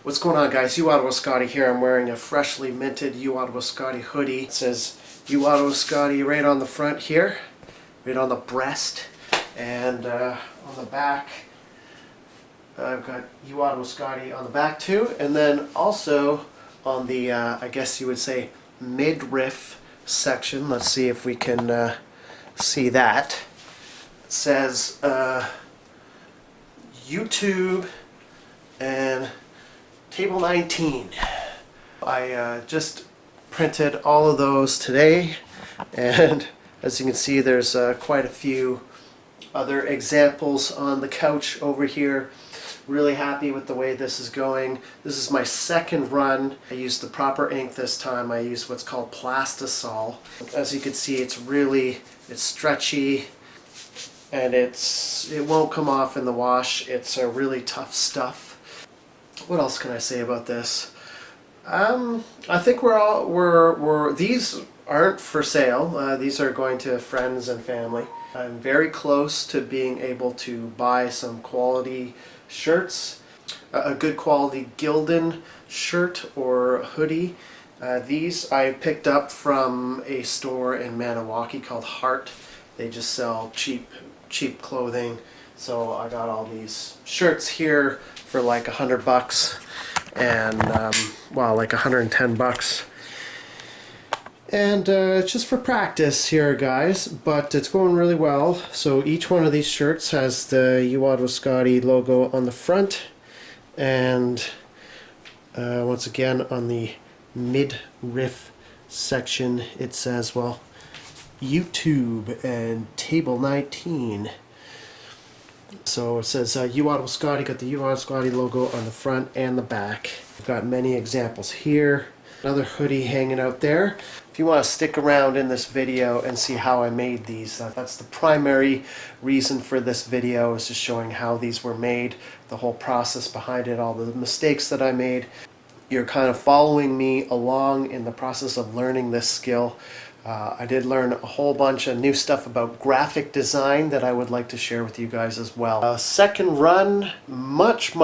What's going on, guys? UOttawaScotty here. I'm wearing a freshly minted UOttawaScotty hoodie. It says UOttawaScotty right on the front here, right on the breast, and on the back I've got UOttawaScotty on the back too, and then also on the I guess you would say midriff section. Let's see if we can see that. It says YouTube and Table 19. I just printed all of those today, and as you can see, there's quite a few other examples on the couch over here. Really happy with the way this is going. This is my second run. I used the proper ink this time. I used what's called Plastisol. As you can see, it's stretchy, and it won't come off in the wash. It's a really tough stuff. What else can I say about this? I think these aren't for sale. These are going to friends and family. I'm very close to being able to buy some quality shirts, a good quality Gildan shirt or hoodie. These I picked up from a store in Maniwaki called Heart. They just sell cheap clothing. So I got all these shirts here for like $100 and well, like $110. And it's just for practice here, guys, but it's going really well. So each one of these shirts has the UOttawaScotty logo on the front, and once again on the midriff section it says, well, YouTube and Table 19. So it says UOttawaScotty, got the UOttawaScotty logo on the front and the back. I've got many examples here. Another hoodie hanging out there. If you want to stick around in this video and see how I made these, that's the primary reason for this video, is just showing how these were made, the whole process behind it, all the mistakes that I made. You're kind of following me along in the process of learning this skill. I did learn a whole bunch of new stuff about graphic design that I would like to share with you guys as well. Second run, much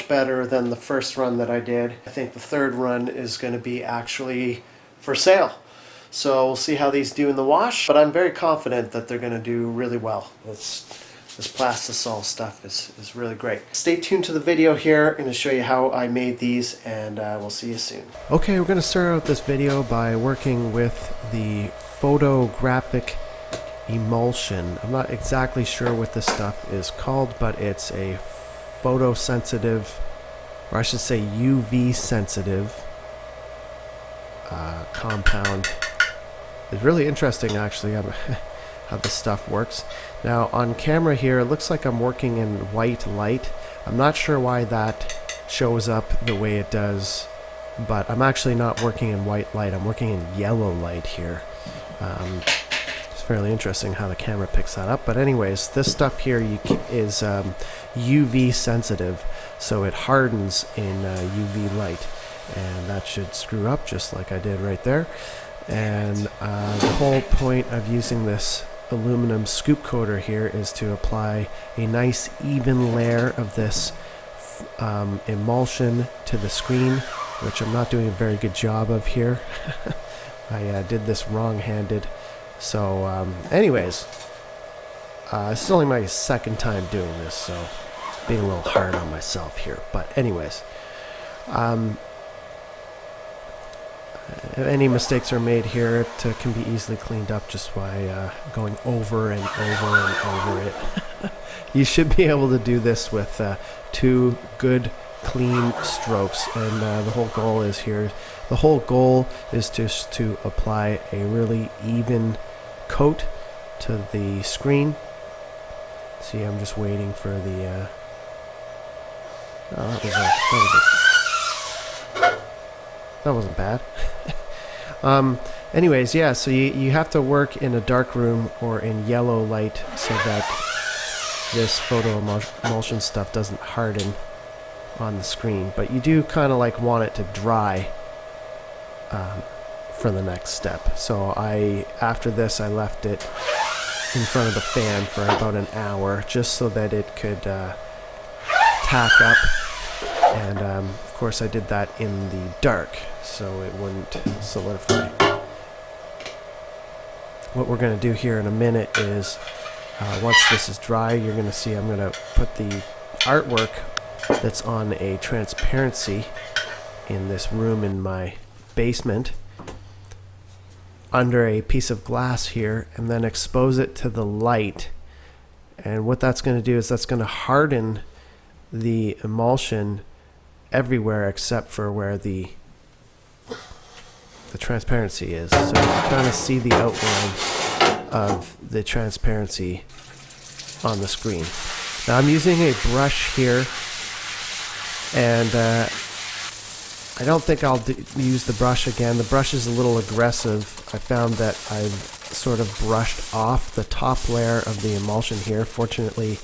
better than the first run that I did. I think the third run is going to be actually for sale. So we'll see how these do in the wash, but I'm very confident that they're going to do really well. This Plastisol stuff is really great. Stay tuned to the video here. I'm going to show you how I made these, and we'll see you soon. Okay, we're going to start out this video by working with the photographic emulsion. I'm not exactly sure what this stuff is called, but it's a photosensitive, or I should say UV sensitive compound. It's really interesting, actually, how this stuff works. Now on camera here, it looks like I'm working in white light. I'm not sure why that shows up the way it does, but I'm actually not working in white light. I'm working in yellow light here. It's fairly interesting how the camera picks that up. But anyways, this stuff here is UV sensitive, so it hardens in UV light, and that should screw up just like I did right there. And the whole point of using this aluminum scoop coater here is to apply a nice even layer of this emulsion to the screen, which I'm not doing a very good job of here. I did this wrong-handed. So anyways, this is only my second time doing this, so being a little hard on myself here. But anyways, any mistakes are made here, it can be easily cleaned up just by going over and over and over it. You should be able to do this with 2 good clean strokes, and the whole goal is just to apply a really even coat to the screen. See, I'm just waiting for the that wasn't bad. Anyways, yeah, so you have to work in a dark room or in yellow light so that this photo emulsion stuff doesn't harden on the screen. But you do kind of like want it to dry for the next step. So after this, I left it in front of the fan for about an hour just so that it could tack up. And of course I did that in the dark so it wouldn't solidify. What we're going to do here in a minute is once this is dry, you're going to see I'm going to put the artwork that's on a transparency in this room in my basement under a piece of glass here, and then expose it to the light. And what that's going to do is that's going to harden the emulsion everywhere except for where the transparency is. So you can kind of see the outline of the transparency on the screen. Now I'm using a brush here, and I don't think I'll use the brush again. The brush is a little aggressive. I found that I've sort of brushed off the top layer of the emulsion here. Fortunately,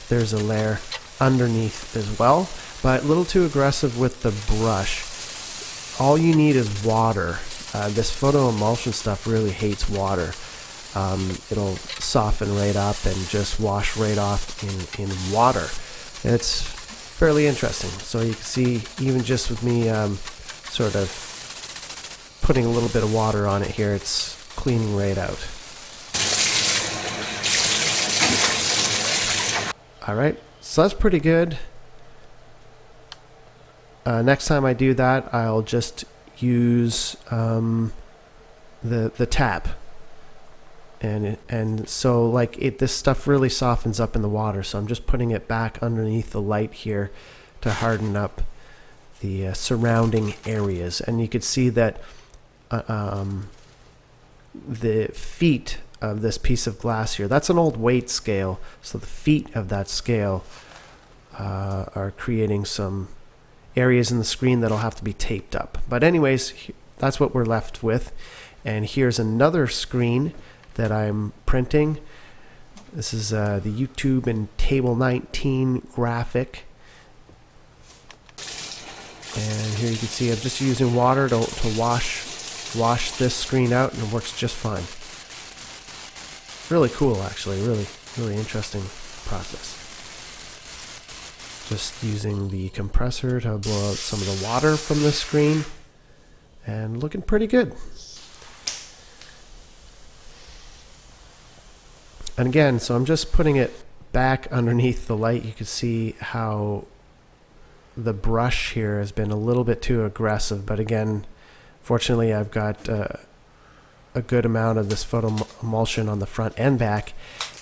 there's a layer underneath as well, but a little too aggressive with the brush. All you need is water. This photo emulsion stuff really hates water. It'll soften right up and just wash right off in water. It's fairly interesting. So you can see, even just with me sort of putting a little bit of water on it here, it's cleaning right out. Alright, so that's pretty good. Next time I do that, I'll just use the tap. And so like this stuff really softens up in the water, so I'm just putting it back underneath the light here to harden up the surrounding areas. And you could see that the feet of this piece of glass here, that's an old weight scale, so the feet of that scale are creating some areas in the screen that'll have to be taped up. But anyways, that's what we're left with. And here's another screen that I'm printing. This is the YouTube and Table 19 graphic. And here you can see I'm just using water to wash this screen out, and it works just fine. Really cool, actually. Really interesting process. Just using the compressor to blow out some of the water from the screen, and looking pretty good. And again, so I'm just putting it back underneath the light. You can see how the brush here has been a little bit too aggressive, but again, fortunately I've got a good amount of this photo emulsion on the front and back.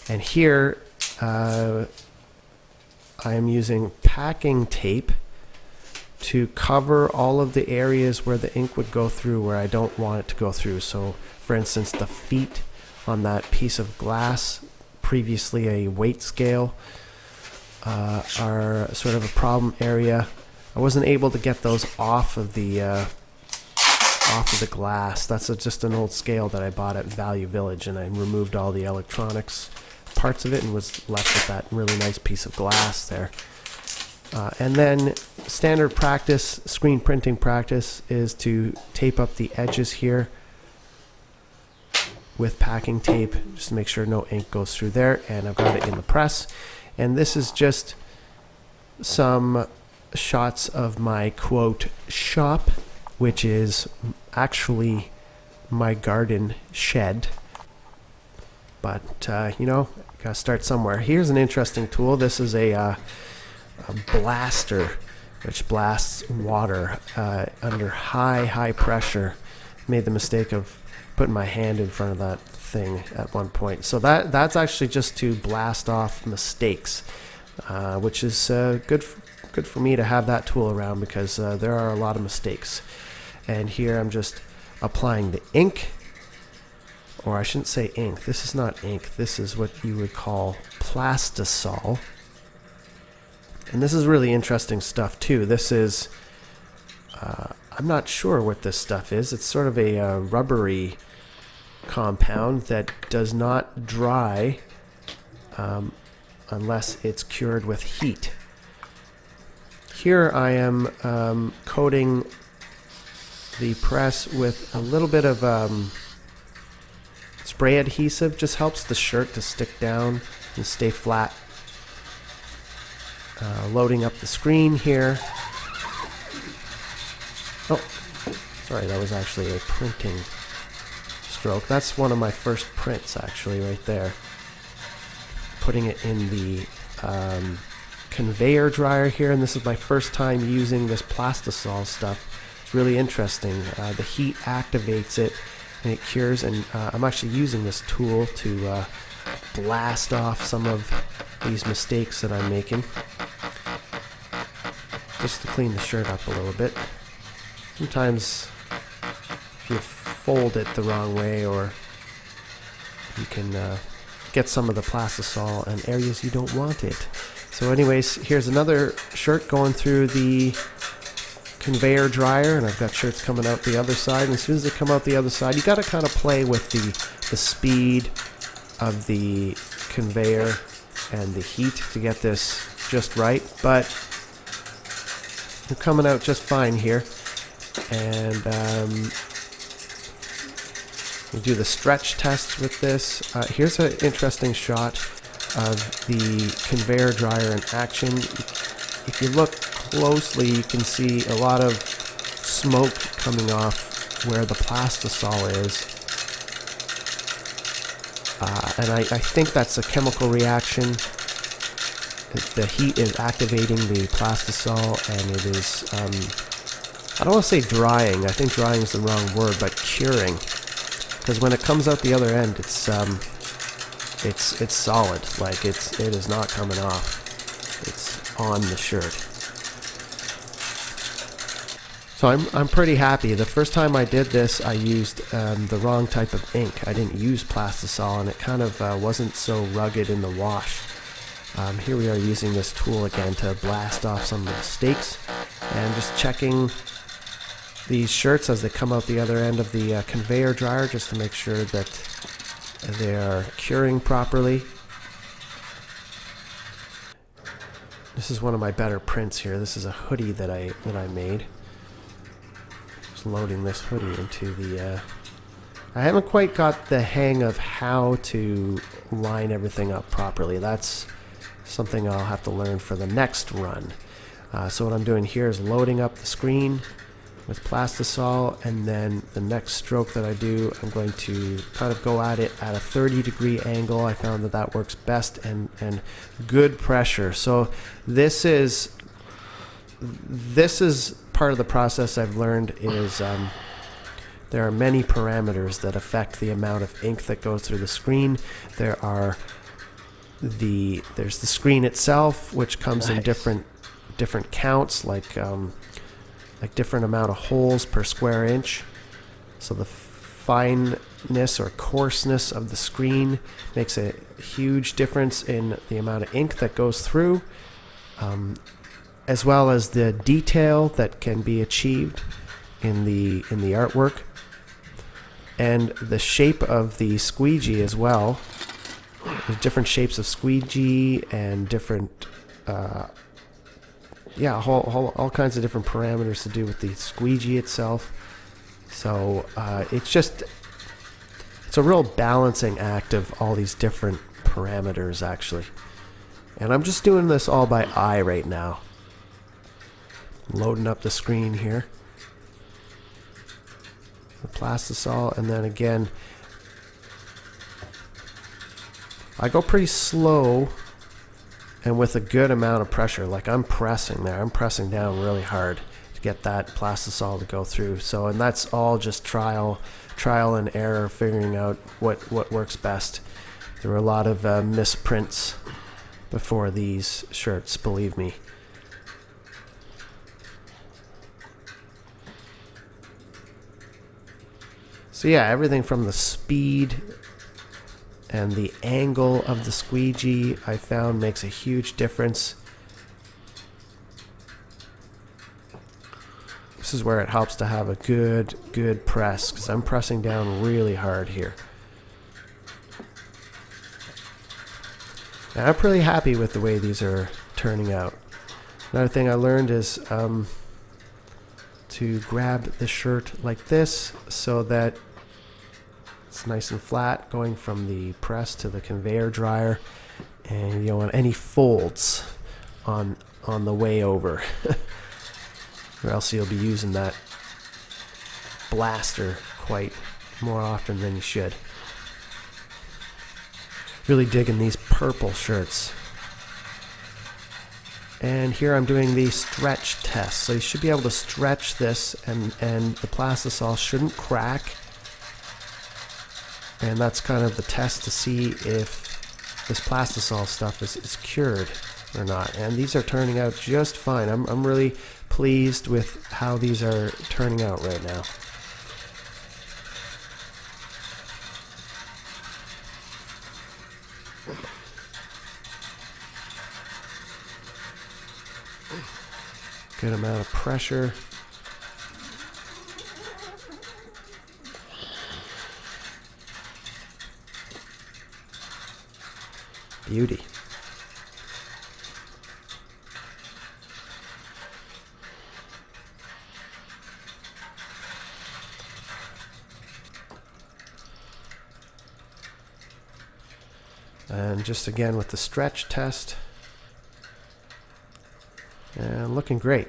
And here I am using packing tape to cover all of the areas where the ink would go through where I don't want it to go through. So for instance, the feet on that piece of glass, previously a weight scale, are sort of a problem area. I wasn't able to get those off of the glass. That's just an old scale that I bought at Value Village, and I removed all the electronics parts of it and was left with that really nice piece of glass there. And then standard practice, screen printing practice, is to tape up the edges here with packing tape, just to make sure no ink goes through there. And I've got it in the press. And this is just some shots of my quote shop, which is actually my garden shed. But you know, gotta start somewhere. Here's an interesting tool. This is a blaster, which blasts water under high pressure. Made the mistake of putting my hand in front of that thing at one point. So that's actually just to blast off mistakes, which is good for me to have that tool around, because there are a lot of mistakes. And here I'm just applying the ink, or I shouldn't say ink. This is not ink. This is what you would call plastisol. And this is really interesting stuff too. This is I'm not sure what this stuff is. It's sort of a rubbery compound that does not dry unless it's cured with heat. Here I am coating the press with a little bit of spray adhesive. Just helps the shirt to stick down and stay flat. Loading up the screen here. Oh, sorry, that was actually a printing stroke. That's one of my first prints, actually, right there. Putting it in the conveyor dryer here, and this is my first time using this plastisol stuff. It's really interesting. The heat activates it and it cures, and I'm actually using this tool to blast off some of these mistakes that I'm making, just to clean the shirt up a little bit. Sometimes if you fold it the wrong way, or you can get some of the plastisol in areas you don't want it. So anyways, here's another shirt going through the conveyor dryer, and I've got shirts coming out the other side, and as soon as they come out the other side, you got to kind of play with the speed of the conveyor and the heat to get this just right, but they're coming out just fine here. And we do the stretch test with this. Here's an interesting shot of the conveyor dryer in action. If you look closely, you can see a lot of smoke coming off where the plastisol is. And I think that's a chemical reaction. The heat is activating the plastisol, and it is, I don't want to say drying. I think drying is the wrong word, but curing. Because when it comes out the other end, it's solid. Like it is not coming off. It's on the shirt. So I'm pretty happy. The first time I did this, I used the wrong type of ink. I didn't use plastisol, and it kind of wasn't so rugged in the wash. Here we are using this tool again to blast off some of the mistakes, and just checking these shirts as they come out the other end of the conveyor dryer, just to make sure that they are curing properly. This is one of my better prints here. This is a hoodie that I made. Just loading this hoodie into the I haven't quite got the hang of how to line everything up properly. That's something I'll have to learn for the next run. So what I'm doing here is loading up the screen with plastisol, and then the next stroke that I do, I'm going to kind of go at it at a 30-degree angle. I found that that works best, and good pressure. So this is part of the process I've learned is there are many parameters that affect the amount of ink that goes through the screen. There's the screen itself, which comes in different counts, like different amount of holes per square inch. So the fineness or coarseness of the screen makes a huge difference in the amount of ink that goes through, as well as the detail that can be achieved in the artwork, and the shape of the squeegee as well. There's different shapes of squeegee and different all kinds of different parameters to do with the squeegee itself. So it's a real balancing act of all these different parameters, actually. And I'm just doing this all by eye right now. Loading up the screen here. The plastisol, and then again, I go pretty slow and with a good amount of pressure. Like I'm pressing there. I'm pressing down really hard to get that plastisol to go through. So, and that's all just trial and error, figuring out what works best. There were a lot of misprints before these shirts, believe me. So yeah, everything from the speed and the angle of the squeegee, I found, makes a huge difference. This is where it helps to have a good press, because I'm pressing down really hard here. And I'm pretty happy with the way these are turning out. Another thing I learned is to grab the shirt like this so that it's nice and flat going from the press to the conveyor dryer, and you don't want any folds on the way over or else you'll be using that blaster quite more often than you should. Really digging these purple shirts. And here I'm doing the stretch test. So you should be able to stretch this and the plastisol shouldn't crack. And that's kind of the test to see if this plastisol stuff is cured or not. And these are turning out just fine. I'm really pleased with how these are turning out right now. Good amount of pressure. Beauty. And just again with the stretch test. And looking great.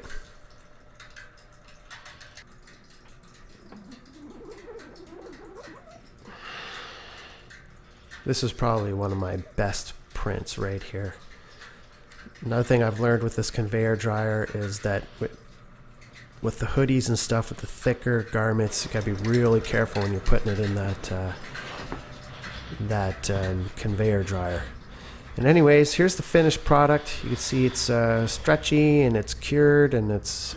This is probably one of my best prints right here. Another thing I've learned with this conveyor dryer is that with the hoodies and stuff, with the thicker garments, you gotta be really careful when you're putting it in that conveyor dryer. And anyways, here's the finished product. You can see it's stretchy and it's cured and it's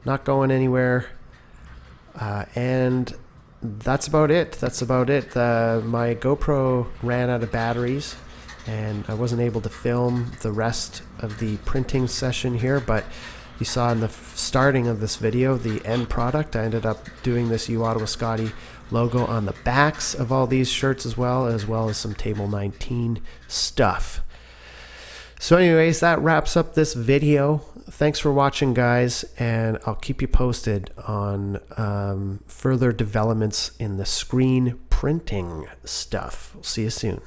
not going anywhere. And that's about it. My GoPro ran out of batteries and I wasn't able to film the rest of the printing session here, but you saw in the starting of this video the end product. I ended up doing this UOttawaScotty logo on the backs of all these shirts as well as some Table 19 stuff. So anyways, that wraps up this video. Thanks for watching, guys, and I'll keep you posted on further developments in the screen printing stuff. We'll see you soon.